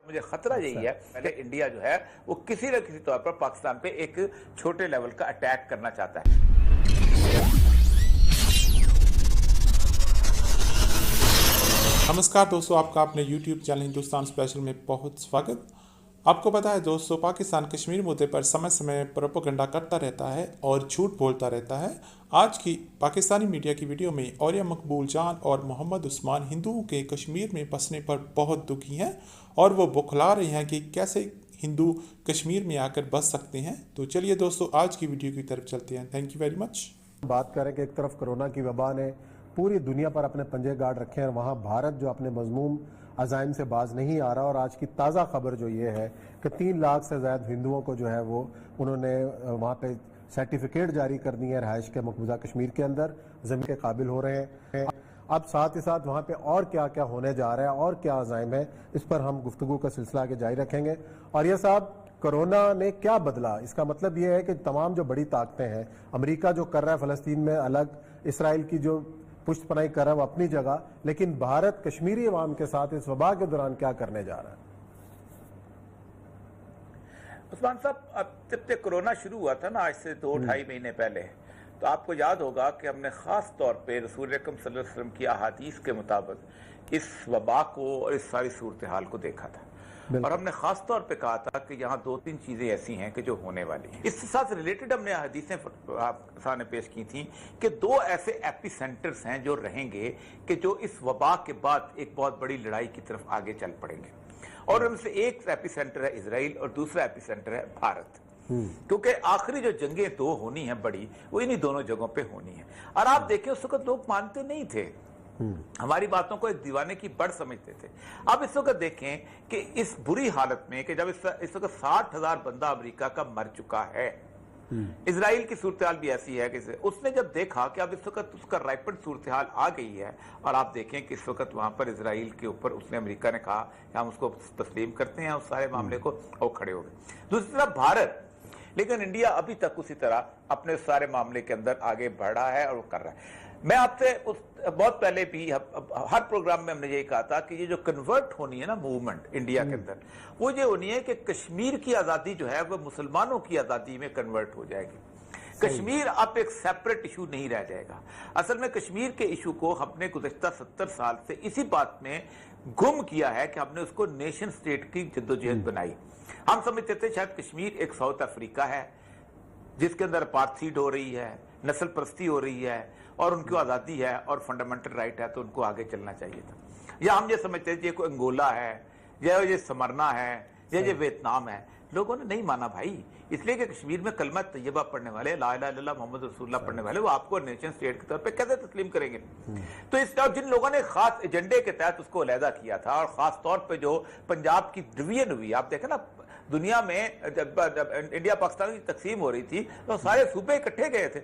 मुझे खतरा यही है कि इंडिया जो है वो किसी न किसी तौर पर पाकिस्तान पे एक छोटे लेवल का अटैक करना चाहता है। नमस्कार दोस्तों, आपका अपने YouTube चैनल हिंदुस्तान स्पेशल में बहुत स्वागत। आपको पता है दोस्तों, पाकिस्तान कश्मीर मुद्दे पर समय समय प्रोपेगेंडा करता रहता है और झूठ बोलता रहता है। आज की पाकिस्तानी मीडिया की वीडियो में औलिया मकबूल जान और मोहम्मद उस्मान हिंदुओं के कश्मीर में बसने पर बहुत दुखी हैं और वो बौखला रहे हैं कि कैसे हिंदू कश्मीर में आकर बस सकते हैं। तो चलिए दोस्तों, आज की वीडियो की तरफ चलते हैं। Thank you very much. बात करें कि एक तरफ कोरोना की वबा ने पूरी दुनिया पर अपने पंजे गाड़ रखे हैं और वहाँ भारत जो अपने मजमूम अज़ाइम से बाज नहीं आ रहा। और आज की ताज़ा खबर जो ये है कि 3 लाख से ज़्यादा हिंदुओं को जो है वो उन्होंने वहाँ पे सर्टिफिकेट जारी कर दी है रहायश के मकबूजा कश्मीर के अंदर, ज़मीन के काबिल हो रहे हैं। अब साथ ही साथ वहाँ पे और क्या क्या होने जा रहा है और क्या अज़ाइम है, इस पर हम गुफ्तगू का सिलसिला आगे जारी रखेंगे। और ये साहब, कोरोना ने क्या बदला? इसका मतलब ये है कि तमाम जो बड़ी ताकतें हैं, अमेरिका जो कर रहा है फ़लस्तीन में अलग, इसराइल की जो पुष्टपनाही कर रहा है वो अपनी जगह, लेकिन भारत कश्मीरी अवाम के साथ इस वबा के दौरान क्या करने जा रहा है? उस्मान साहब, अब जब से कोरोना शुरू हुआ था ना, आज से 2-2.5 महीने पहले, तो आपको याद होगा कि हमने खास तौर पे रसूल अकरम सल्लल्लाहु अलैहि वसल्लम की अहादीस के मुताबिक इस वबा को और इस सारी सूरत हाल को देखा था। और हमने खास तौर पे कहा था कि यहाँ 2-3 चीजें ऐसी हैं कि जो होने वाली हैं। इसके साथ रिलेटेड हमने हदीसें सामने पेश की थी कि 2 ऐसे एपी सेंटर्स हैं जो रहेंगे कि जो इस वबा के बाद एक बहुत बड़ी लड़ाई की तरफ आगे चल पड़ेंगे। और उनसे एक एपी सेंटर है इजराइल और दूसरा एपी सेंटर है भारत। क्योंकि आखिरी जो जंगें 2 होनी है बड़ी, वो इन्हीं दोनों जगहों पे होनी है। और आप देखिए, उस वक्त लोग मानते नहीं थे, हमारी बातों को एक दीवाने की बड़ समझते थे। अब इस वक्त देखें कि इस बुरी हालत में कि जब इस वक्त 60,000 बंदा अमेरिका का मर चुका है, इजराइल की सूरत हाल भी ऐसी है कि उसने जब देखा कि अब इस वक्त उसका राइपन सूरत हाल आ गई है, और आप देखें कि इस वक्त वहां पर इजराइल के ऊपर उसने अमेरिका ने कहा कि हम उसको तस्लीम करते हैं उस सारे मामले को, और खड़े हो गए। दूसरी तरफ भारत, लेकिन इंडिया अभी तक उसी तरह अपने सारे मामले के अंदर आगे बढ़ रहा है और वो कर रहा है। मैं आपसे बहुत पहले भी हर प्रोग्राम में हमने यही कहा था कि ये जो कन्वर्ट होनी है ना मूवमेंट इंडिया के अंदर, वो ये होनी है कि कश्मीर की आज़ादी जो है वो मुसलमानों की आज़ादी में कन्वर्ट हो जाएगी। कश्मीर अब एक सेपरेट इशू नहीं रह जाएगा। असल में कश्मीर के इशू को हमने गुज़श्ता 70 साल से इसी बात में गुम किया है कि हमने उसको नेशन स्टेट की जद्दोजहद बनाई। हम समझते थे शायद कश्मीर एक साउथ अफ्रीका है जिसके अंदर अपार्थाइड हो रही है, नस्ल परस्ती हो रही है और उनको आज़ादी है और फंडामेंटल राइट है, तो उनको आगे चलना चाहिए था। या हम ये समझते थे ये कोई अंगोला है, या ये समरना है, या ये वियतनाम है। लोगों ने नहीं माना भाई, इसलिए कि कश्मीर में कलमा तैयबा पढ़ने वाले, ला इलाहा इल्लल्लाह मोहम्मद रसूलुल्लाह पढ़ने वाले, वो आपको नेशन स्टेट के तौर पे कैसे तस्लीम करेंगे? तो इस जिन लोगों ने खास एजेंडे के तहत उसको अलहदा किया था, और खास तौर पे जो पंजाब की डिवीजन हुई, आप देखें ना दुनिया में जब इंडिया पाकिस्तान की तकसीम हो रही थी तो सारे सूबे इकट्ठे गए थे,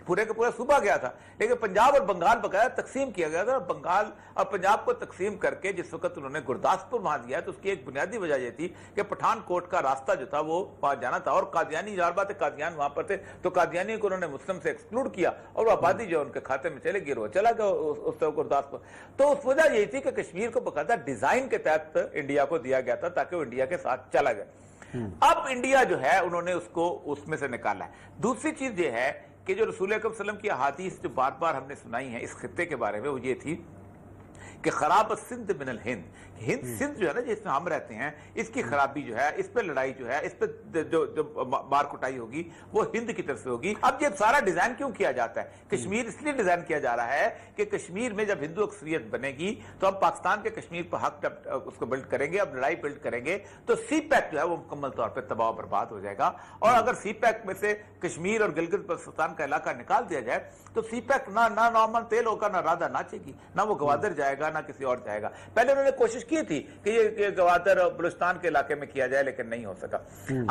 पूरे का पूरा सूबा गया था, लेकिन पंजाब और बंगाल बकाया तकसीम किया गया था। बंगाल और पंजाब को तकसीम करके जिस वक्त उन्होंने गुरदासपुर वहां दिया, तो उसकी एक बुनियादी वजह यह थी कि पठानकोट का रास्ता जो था वो वहां जाना था, और कादियानी, यार बात है, कादियान वहां पर थे, तो कादियानी को उन्होंने मुस्लिम से एक्सक्लूड किया और वो आबादी जो उनके खाते में चले गई, वो चला गया उस गुरदासपुर। तो उस वजह यही थी कि कश्मीर को बकायदा डिजाइन के तहत इंडिया को दिया गया था ताकि वो इंडिया के साथ चला गया। अब इंडिया जो है उन्होंने उसको उसमें से निकाला है। दूसरी चीज ये है कि जो रसूल अकरम सल्लल्लाहु अलैहि वसल्लम की अहादीस जो बार बार हमने सुनाई है इस खित्ते के बारे में, वो ये थी कि खराब सिंध मिनल हिंद, सिंध जो है ना जिसमें हम रहते हैं, इसकी खराबी जो है, इस पे लड़ाई जो है, इस पे जो मार कुटाई होगी वो हिंद की तरफ से होगी। अब ये सारा डिजाइन क्यों किया जाता है? कश्मीर इसलिए डिजाइन किया जा रहा है कि कश्मीर में जब हिंदू अक्सरियत बनेगी तो हम पाकिस्तान के कश्मीर पर हक उसको बिल्ड करेंगे, अब लड़ाई बिल्ड करेंगे तो सी पैक जो है वो मुकम्मल तौर पर तबाह बर्बाद हो जाएगा। और अगर सी पैक में से कश्मीर और गिलगित बल्तिस्तान का इलाका निकाल दिया जाए तो सी पैक ना नॉर्मल तेल होगा, ना राधा नाचेगी, ना वो गवादर जाएगा, ना किसी और जाएगा। पहले उन्होंने कोशिश की थी कि ये गवादर और बलूचिस्तान के इलाके में किया जाए, लेकिन नहीं हो सका।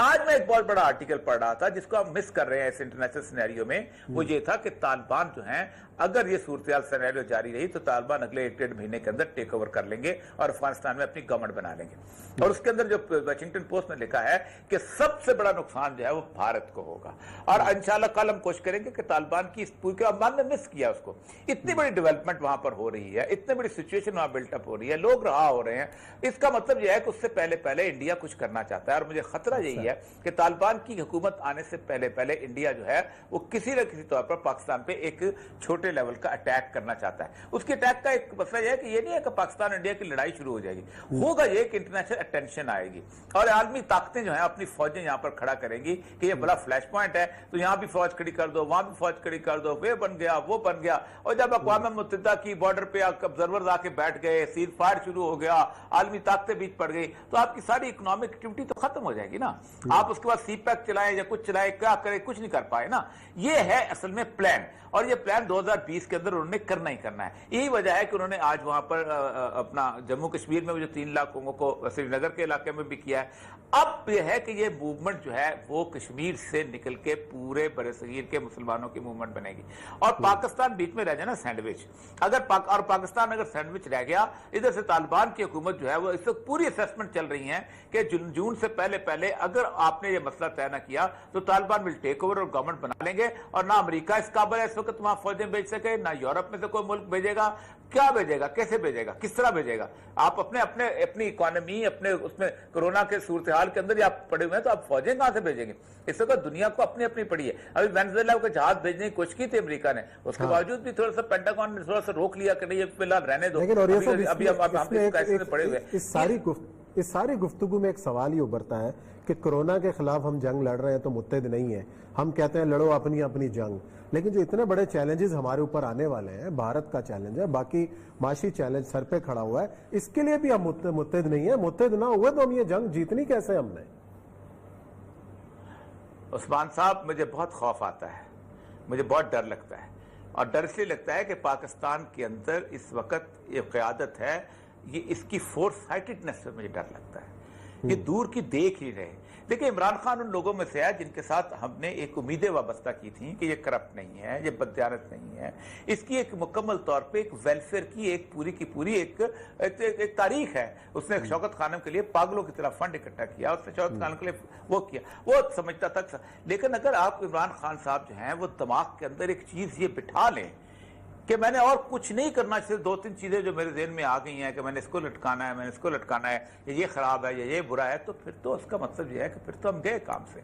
आज मैं एक बहुत बड़ा आर्टिकल पढ़ रहा था जिसको हम मिस कर रहे हैं इस इंटरनेशनल सिनेरियो में, वो ये था कि तालिबान जो हैं, अगर ये सूरत सिनेरियो जारी रही तो तालिबान अगले 1-1.5 महीने के अंदर टेक ओवर कर लेंगे और अफगानिस्तान में अपनी गवर्नमेंट बना लेंगे। और उसके अंदर जो वाशिंगटन पोस्ट ने लिखा है कि सबसे बड़ा नुकसान जो है वो भारत को होगा। और इंशाल्लाह कल हम कोशिश करेंगे कि तालिबान की इस पूरी के अफगान ने मिस किया उसको, इतनी बड़ी डेवलपमेंट वहां पर हो रही है, इतनी बड़ी सिचुएशन वहां बिल्टअप हो रही है, लोग रहा हो रहे हैं, इसका मतलब यह है कि उससे पहले पहले इंडिया कुछ करना चाहता है। और मुझे खतरा यही है कि तालिबान की हुकूमत आने से पहले पहले इंडिया जो है वो किसी न किसी तौर पर पाकिस्तान पे एक छोटे लेवल का अटैक करना चाहता है। उसके अटैक का एक मसला यह है कि ये नहीं है कि पाकिस्तान इंडिया की लड़ाई शुरू हो जाएगी, होगा ये कि इंटरनेशनल अटेंशन आएगी और आलमी ताकतें जो है अपनी फौजें यहाँ पर खड़ा करेंगी कि ये बड़ा फ्लैश पॉइंट है, तो यहाँ भी फौज खड़ी कर दो, वहां भी फौज खड़ी कर दो, वे बन गया वो बन गया। और जब अक़वाम मुत्तहिदा की बॉर्डर पे ऑब्जर्वर आके बैठ गए, सील फायर शुरू हो गया, आलमी ताकतें बीच पड़ गई, तो आपकी सारी इकोनॉमिक एक्टिविटी तो खत्म हो जाएगी ना। आप उसके बाद सीपैक चलाएं या कुछ चलाएं, क्या करें, कुछ नहीं कर पाए ना। ये है असल में प्लान, और ये प्लान 2020 के अंदर उन्होंने करना ही करना है। यही वजह है कि उन्होंने आज वहां पर अपना जम्मू कश्मीर में जो 3 लाख लोगों को श्रीनगर के इलाके में भी किया है। अब यह है कि ये मूवमेंट जो है वो कश्मीर से निकल के पूरे बरसगीर के मुसलमानों की मूवमेंट बनेगी और पाकिस्तान बीच में रह जाए ना सैंडविच। अगर पाकिस्तान अगर सैंडविच रह गया, इधर से तालिबान की हुकूमत जो है वो इस वक्त पूरी असेसमेंट चल रही है कि जून से पहले पहले अगर आपने ये मसला तय न किया तो तालिबान विल टेक ओवर और गवर्नमेंट बना लेंगे, और ना अमेरिका इस काबिल है इस वक्त वहां फौजें भेज सके, ना यूरोप में से कोई मुल्क भेजेगा। क्या भेजेगा, कैसे भेजेगा, किस तरह भेजेगा? आप अपनी इकोनॉमी अपने उसमें कोरोना के सूरत हाल के अंदर आप पड़े हुए हैं, तो आप फौजें कहां से भेजेंगे? इस वक्त दुनिया को अपनी अपनी पड़ी है। अभी वेनेजुएला को जहाज भेजने की कोशिश की थी अमेरिका ने, उसके बावजूद भी थोड़ा सा पेंटागन ने थोड़ा सा रोक लिया कि नहीं फिलहाल रहने दो। अभी हम पड़े हुए। इस सारी गुफ्तगू में एक सवाल ही उभरता है कि कोरोना के खिलाफ हम जंग लड़ रहे हैं तो मुत्तहिद नहीं है, हम कहते हैं लड़ो अपनी अपनी जंग, लेकिन जो इतने बड़े चैलेंजेस हमारे ऊपर आने वाले हैं, भारत का चैलेंज है, बाकी माशी चैलेंज सर पे खड़ा हुआ है, इसके लिए भी हम मुत्तहिद नहीं है। मुत्तहिद ना हुए तो हम ये जंग जीतनी कैसे हमने? उस्मान साहब, मुझे बहुत खौफ आता है, मुझे बहुत डर लगता है, और डर इसलिए लगता है कि पाकिस्तान के अंदर इस वक्त ये क़यादत है, ये इसकी फोर्स साइटेडनेस से मुझे डर लगता है, ये दूर की देख ही रहे। देखिए, इमरान खान उन लोगों में से है जिनके साथ हमने एक उम्मीदें वाबस्ता की थी कि ये करप्ट नहीं है, ये बददियानत नहीं है, इसकी एक मुकम्मल तौर पे एक वेलफेयर की एक पूरी की पूरी एक तारीख है। उसने शौकत खानम के लिए पागलों की तरह फंड इकट्ठा किया, उसने शौकत खानम के लिए वो किया, वो समझता तक। लेकिन अगर आप इमरान खान साहब जो हैं वो दिमाग के अंदर एक चीज ये बिठा लें कि मैंने और कुछ नहीं करना, सिर्फ 2-3 चीजें जो मेरे ज़हन में आ गई हैं कि मैंने इसको लटकाना है, मैंने इसको लटकाना है, ये खराब है, ये बुरा है, तो फिर तो उसका मतलब ये है कि फिर तो हम गए काम से।